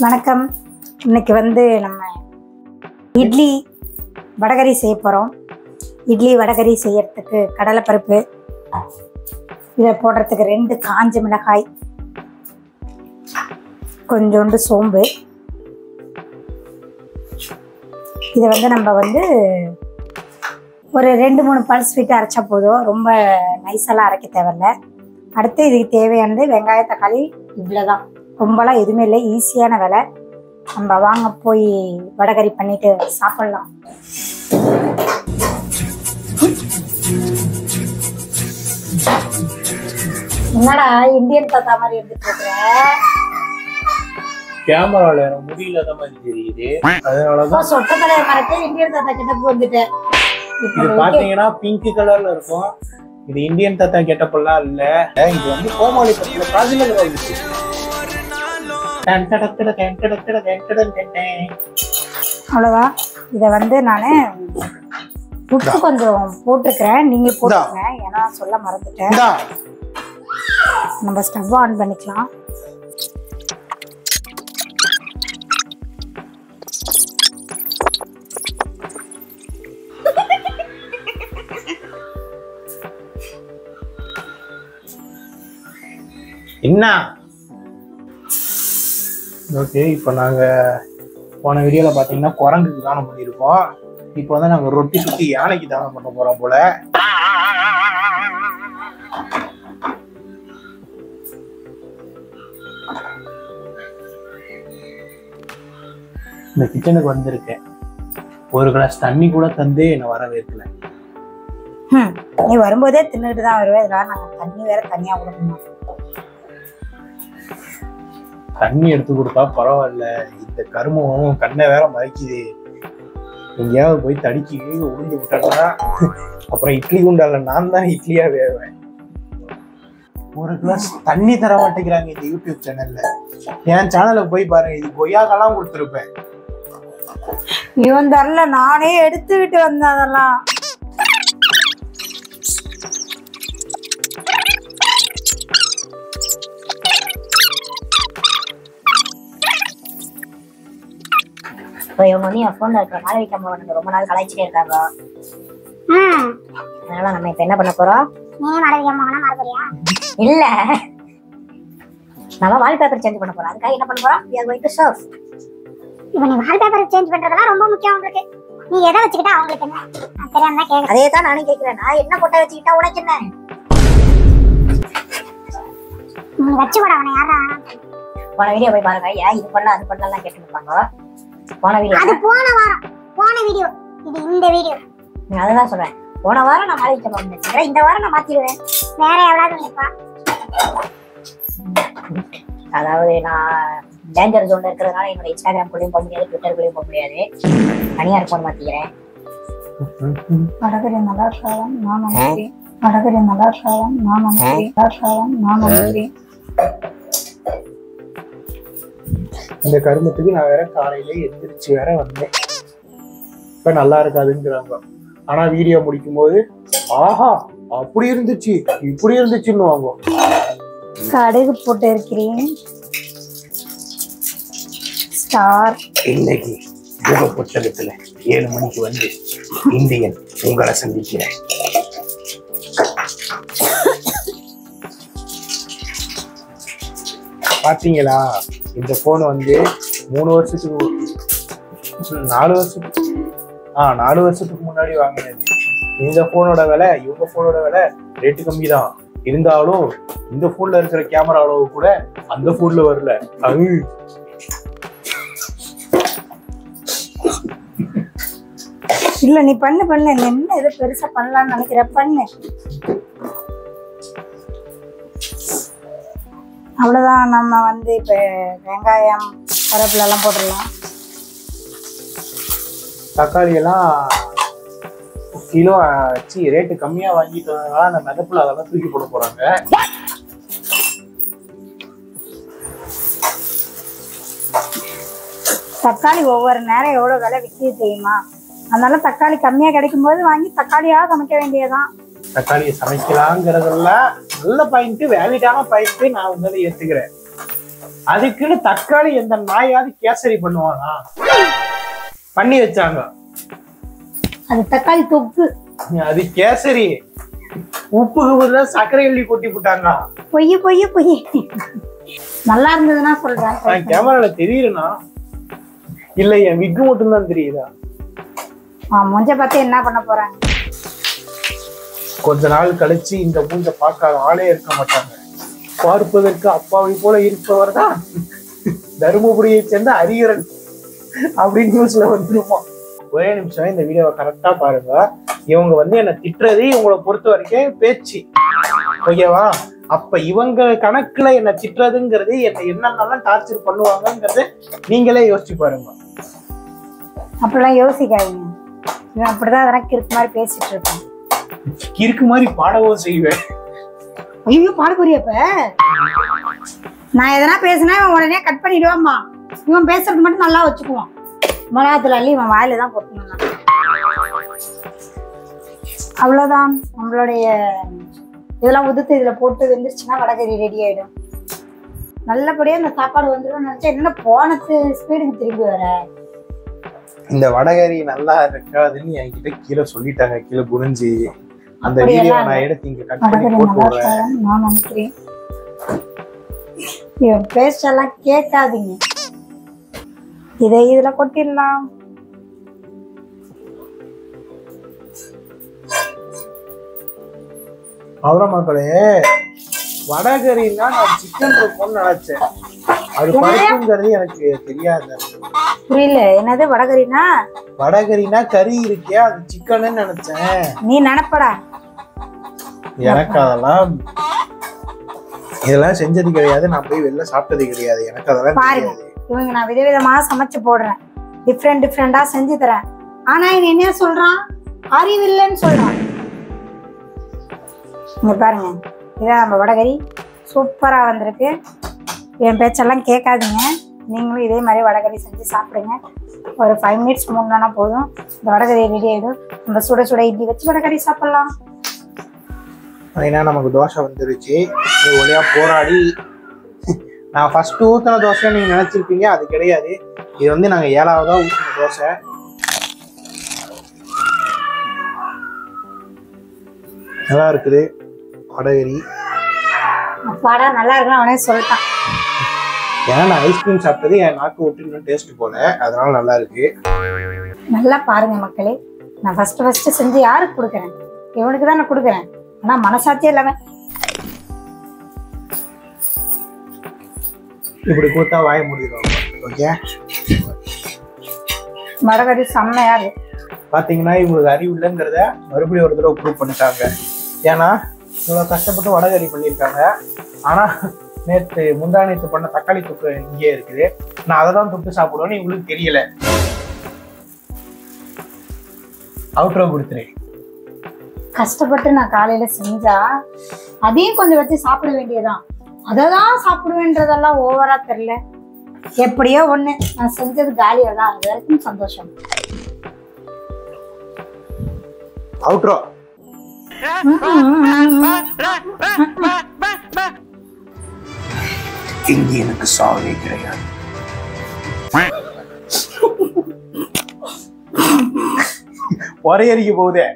வணக்கம். இன்னைக்கு நம்ம இட்லி வடகரி செய்ய போகிறோம். இட்லி வடகரி செய்யறதுக்கு கடலைப்பருப்பு, இதை போடுறதுக்கு 2 காஞ்ச மிளகாய், கொஞ்சோண்டு சோம்பு. இதை நம்ம ஒரு 2-3 பல்ஸ் விட்டு அரைச்சா போதும். ரொம்ப நைஸெல்லாம் அரைக்க தேவையில்லை. அடுத்து இதுக்கு தேவையானது வெங்காயம், தக்காளி. இவ்வளோதான், ரொம்பலாம் எதுவுமே இல்லை. ஈஸியான வேலை. நம்ம வாங்க போய் வடகரி பண்ணிட்டு சாப்பிடலாம். என்னடா இந்தியன் தாத்தா மாதிரி எடுத்துட்டு இருக்கிற? கேமரால முடியல மாதிரி தெரியுது. அதனாலதான் சொட்ட தலையை மறைச்சு இந்தியன் தாத்தா கிட்ட வந்துட்டேன். இது பாத்தீங்கன்னா பிங்க் கலர்ல இருக்கும். இது இந்தியன் தாத்தா கெட்டப்பெல்லாம் இல்ல. இது கோமாளி படத்துல காஜல் வந்துச்சு. அவ்வளவுதான். இதை நான் உப்பு கொஞ்சம் போட்டிருக்கிறேன். நீங்க போட்டுருங்க, ஏன்னா சொல்ல மறந்துட்டேன். நம்ம ஸ்டவ் ஆன் பண்ணிக்கலாம். என்ன ஓகே, இப்போ நாங்கள் போன வீடியோவில் பார்த்தீங்கன்னா குரங்குக்கு தானம் பண்ணியிருக்கோம். இப்போ நாங்கள் ரொட்டி சுற்றி யானைக்கு தானம் பண்ண போகிறோம் போல. இந்த கிச்சனுக்கு வந்திருக்கேன். ஒரு கிளாஸ் தண்ணி கூட தந்து என்னை வரவேற்கல. நீ வரும்போதே தின்னுட்டு தான் வருவேன். இதெல்லாம் நாங்கள் தண்ணி வேற தனியாக கொடுக்கணும். தண்ணி எடுத்து கொடுத்தா பரவாயில்ல, இந்த கருமம் கண்ணை வேற மறைக்குது. எங்கேயாவது போய் தடிக்கி உளுந்து விட்டோம்னா அப்புறம் இட்லி குண்டால நான் தான் இட்லியா வேவேன். ஒரு கிளாஸ் தண்ணி தர மாட்டேங்கிறாங்க இந்த யூடியூப் சேனல்ல. என் சேனலுக்கு போய் பாருங்க, இது கொய்யாக்கெல்லாம் கொடுத்துருப்பேன். இவன் தரல, நானே எடுத்துக்கிட்டு வந்தேன். அதெல்லாம் இப்போ இவங்க என் ஃபோன்ல இருக்கிற மாளவி கேமரா ரொம்ப நாள் கலாய்ச்சிட்டே இருக்காங்க. அதனால நம்ம இப்ப என்ன பண்ண போறோம்? இல்ல, நம்ம வால்பேப்பர் சேஞ்ச் பண்ண போறோம். அதுக்காக என்ன பண்ண போறோம்? we are going to surf. இப்போ நீ வால்பேப்பர் சேஞ்ச் பண்றதெல்லாம் ரொம்ப முக்கியம் உங்களுக்கு. நீ எதை வச்சுக்கிட்டா அவங்களுக்கு என்ன தெரியாம தான் கேக்குறேன். அதே தான் நானும் கேக்குறேன். நான் என்ன போட்டோ வச்சுக்கிட்டா உனக்கு என்ன? நீ வச்சு கூட அவனை யாரா போன வீடியோ போய் பாருங்க. ஏன் இது பண்ண அது பண்ணலாம் கேட்டு இருப்பாங்க. போன வீடியோ அது போன வீடியோ, இது இந்த வீடியோ. அதுதான் சொல்றேன். போன வாரம் நான் மாளவி கேமரா வச்சிருக்கேன், இந்த வாரம் நான் மாத்திடுவேன். வேற எவ்வளவு நினைப்பா? அதாவது நான் டேஞ்சர் ஜோன்ல இருக்கிறதுனால என்னோட இன்ஸ்டாகிராம் குள்ளேயும் போக முடியாது, ட்விட்டர் குள்ளேயும் போக முடியாது. தனியார் போன் மாத்திக்கிறேன். வடகரி நல்லா இருக்காதான் நான் நினைக்கிறேன். வடகரி நல்லா இருக்காதான் நான் நினைக்கிறேன். இந்த கருமத்துக்கு நான் வேற காலையில எந்திரிச்சு வேற வந்தேன். இப்ப நல்லா இருக்காதுங்கிறாங்க. ஆனா வீடியோ முடிக்கும் போது ஆஹா அப்படி இருந்துச்சு இப்படி இருந்துச்சுன்னு வாங்க. கடுகு போட்டு இருக்கிறேன். ஸ்டார் இன்னைக்கு யுக புத்தகத்துல 7 மணிக்கு இந்தியன் உங்களை சந்திக்கிறேன். பாத்தீங்களா, இந்த போன் 3 வருஷத்துக்கு 4 வருஷத்துக்கு முன்னாடி வாங்கினது. இந்த போனோட விலை இவங்க போனோட விலை ரேட்டு கம்மி தான். இருந்தாலும் இந்த போன்ல இருக்கிற கேமரா அளவு கூட அந்த போன்ல வரல. இல்ல, நீ பண்ணு என்ன ஏதோ பெருசா பண்ணலாம்னு நினைக்கிற, பண்ணு. அவ்வளவுதான். நம்ம இப்ப வெங்காயம், கருவேப்பிலை எல்லாம் போட்டுடலாம். தக்காளி எல்லாம் கிலோ ரேட்டு கம்மியா வாங்கிட்டு வந்ததுனால அந்த மெதப்புல அதெல்லாம் தூக்கி போட போறாங்க. தக்காளி ஒவ்வொரு நேரம் எவ்வளவு விலை விற்கிது தெரியுமா? அதனால தக்காளி கம்மியா கிடைக்கும் போது வாங்கி தக்காளியா சமைக்க வேண்டியதுதான். தக்காளியை சமைக்கலாங்கிறதெல்லாம் நல்ல பாயிண்ட், வேலிடான பாயிண்ட். நான் ஏத்துக்கிறேன். அதுக்குன்னு தக்காளி எந்த நாயாவது கேசரி பண்ணுவானா? பண்ணி வச்சாங்க. அது தக்காளி தொக்கு. அது கேசரி. உப்புக்கு பதிலா சர்க்கரை அள்ளி கொட்டி போட்டாங்க. பொய் பொய் பொய். நல்லா இருந்ததுன்னா சொல்றேன். கேமரால தெரியுதுனா இல்ல என் விக்கு மட்டும் தான் தெரியுதா? மூஞ்ச பார்த்து என்ன பண்ண போறாங்க? கொஞ்ச நாள் கழிச்சு இந்த மூஞ்ச பார்க்காத ஆளே இருக்க மாட்டாங்க. பார்ப்பதற்கு அப்பாவை போல இருப்பவர் தான் தருமபுரியை சேர்ந்த அரியரன் அப்படின்னு நியூஸ்ல வந்துருமா? ஒரே நிமிஷம் இந்த வீடியோவை கரெக்டா பாருங்க. இவங்க வந்து என்ன திட்டுறது இவங்களை பொறுத்த வரைக்கும் பேச்சு, ஓகேவா? அப்ப இவங்க கணக்குல என்ன திட்டுறதுங்கிறது என்ன என்னென்னலாம் டார்ச்சர் பண்ணுவாங்கங்கிறது நீங்களே யோசிச்சு பாருங்க. அப்படிலாம் யோசிக்காதீங்க. இவன் அப்படிதான் அதெல்லாம் கிறுக்கு மாதிரி பேசிட்டு இருப்பான். கிறுக்கு மாதிரி பாடவும் செய்வேன். ஐயோ பாட புரியப்ப நான் எதனா பேசினா இவன் உடனே கட் பண்ணிடுவாம்மா. இவன் பேசுறது மட்டும் நல்லா வச்சுக்குவான். மிளகாத்துல அள்ளி இவன் வாயில தான் போட்டணும். அவ்வளவுதான். நம்மளுடைய இதெல்லாம் உதுத்து இதுல போட்டு வெந்துருச்சுன்னா வடகறி ரெடி ஆயிடும். நல்லபடியா இந்த சாப்பாடு வந்துடும் நினைச்சா என்ன போனது ஸ்பீடுக்கு திரும்பி வர. இந்த வடகறி நல்லா இருக்காதுன்னு என்கிட்ட கீழே சொல்லிட்டாங்க, கீழே குனிஞ்சு. அந்த வீடியோ நான் எடுத்து இங்க கட் பண்ணி போட்டு விடுறேன். நான் நினைக்கிறேன் இவன் பேச்செல்லாம் கேட்காதீங்க. இதை இதுல கொட்டிடலாம். அவ்வளவு மக்களே, வடகறின்னா நான் சிக்கன் இருக்கும்னு நினைச்சேன். அது பருப்புங்கிறது எனக்கு தெரியாது. புரியல. என்னது வடகறினா? வடகறினா கறி இருக்கே, அது சிக்கன்னு நினைச்சேன். நீ நினைப்படா. எனக்கு இதெல்லாம் செஞ்சது கிடையாது. நான் போய் வெளில சாப்பிட்டது கிடையாது. எனக்கு அதெல்லாம் பாருங்க, இவங்க நான் விதவிதமா சமைச்சு போடுறேன், டிஃப்ரெண்டா செஞ்சு தரேன். ஆனா இவன் என்ன சொல்றான்? அறிவில்லைன்னு சொல்றான். இங்க பாருங்க, இதான் நம்ம வடகறி சூப்பரா வந்திருக்கு. என் பேச்செல்லாம் கேட்காதீங்க. நீங்களும் இதே மாதிரி வடகறி செஞ்சு சாப்பிடுங்க. ஒரு 5 மினிட்ஸ் மூணுனா போதும், இந்த வடகறி ரெடி ஆயிடும். நம்ம சுட சுட இட்லி வச்சு வடகறி சாப்பிடலாம். ஏன்னா நமக்கு தோசை வந்துருச்சு. இது ஒளியா போராடி நான் ஃபர்ஸ்ட் ஊத்தின தோசை நீங்க நினைச்சிருப்பீங்க, அது கிடையாது. இது வந்து நாங்க 7ஆவதா ஊத்தின தோசை. நல்லா இருக்குது வடகறி. அப்பாடா நல்லா இருக்குன்னு அவனே சொல்லிட்டான். ஏன்னா நான் ஐஸ்கிரீம் சாப்பிட்டது என் நாக்கு விட்டு இன்னும் டேஸ்ட் போல, அதனால நல்லா இருக்கு. நல்லா பாருங்க மக்களே, நான் ஃபர்ஸ்ட் செஞ்சு யாருக்கு கொடுக்குறேன்? இவனுக்கு தான் நான் கொடுக்குறேன். ஆனா மனசாட்சியே இல்லாம இப்படி கூத்தா வாய முடியும். ஓகே, வடகறி செம்மையா இருக்கு. பாத்தீங்கன்னா இவங்களுக்கு அறிவு இல்லைங்கிறத மறுபடியும் ஒரு தடவை ப்ரூவ் பண்ணிட்டாங்க. ஏன்னா இவ்வளவு கஷ்டப்பட்டு வடகறி பண்ணியிருக்காங்க. ஆனா முந்தானேத்து பண்ண தக்காளி தொக்கு இங்கே இருக்குது. நான் அதை தான் தொட்டு சாப்பிடுவேன்னு இவங்களுக்கு தெரியல. அவுட்ரோ கொடுத்துறேன். கஷ்டப்பட்டு நான் காலையில செஞ்சா அதையும் கொஞ்சம் வச்சு சாப்பிட வேண்டியதான். அததான் சாப்பிடுவேன்றதெல்லாம் ஓவரா தெரியல. எப்படியோ ஒண்ணு நான் செஞ்சது காலியா தான். அது வரைக்கும் சந்தோஷம். அவுட்ரோ. இங்க எனக்கு சாவே கிடையாது. ஒரே அடிக்க போகுதே.